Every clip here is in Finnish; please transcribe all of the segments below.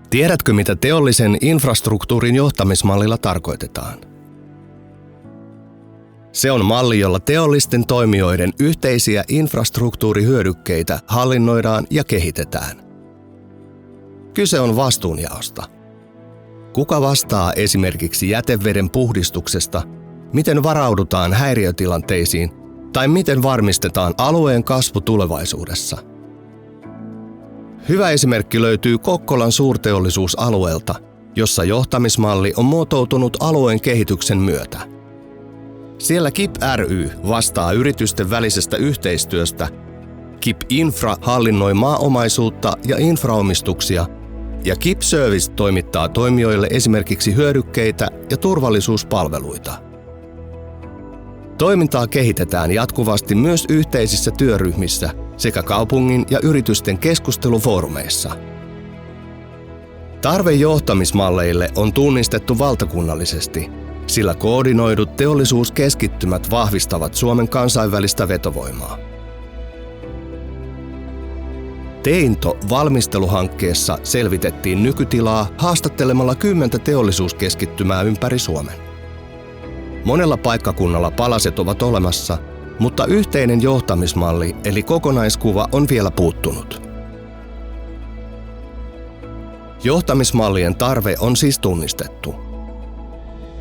Tiedätkö, mitä teollisen infrastruktuurin johtamismallilla tarkoitetaan? Se on malli, jolla teollisten toimijoiden yhteisiä infrastruktuurihyödykkeitä hallinnoidaan ja kehitetään. Kyse on vastuunjaosta. Kuka vastaa esimerkiksi jäteveden puhdistuksesta, miten varaudutaan häiriötilanteisiin tai miten varmistetaan alueen kasvu tulevaisuudessa? Hyvä esimerkki löytyy Kokkolan suurteollisuusalueelta, jossa johtamismalli on muotoutunut alueen kehityksen myötä. Siellä KIP ry vastaa yritysten välisestä yhteistyöstä, KIP Infra hallinnoi maaomaisuutta ja infraomistuksia ja KIP Service toimittaa toimijoille esimerkiksi hyödykkeitä ja turvallisuuspalveluita. Toimintaa kehitetään jatkuvasti myös yhteisissä työryhmissä sekä kaupungin ja yritysten keskustelufoorumeissa. Tarve johtamismalleille on tunnistettu valtakunnallisesti, sillä koordinoidut teollisuuskeskittymät vahvistavat Suomen kansainvälistä vetovoimaa. TEINTO-valmisteluhankkeessa selvitettiin nykytilaa haastattelemalla 10 teollisuuskeskittymää ympäri Suomen. Monella paikkakunnalla palaset ovat olemassa, mutta yhteinen johtamismalli eli kokonaiskuva on vielä puuttunut. Johtamismallien tarve on siis tunnistettu.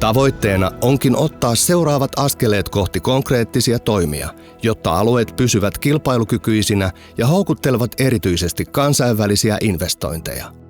Tavoitteena onkin ottaa seuraavat askeleet kohti konkreettisia toimia, jotta alueet pysyvät kilpailukykyisinä ja houkuttelevat erityisesti kansainvälisiä investointeja.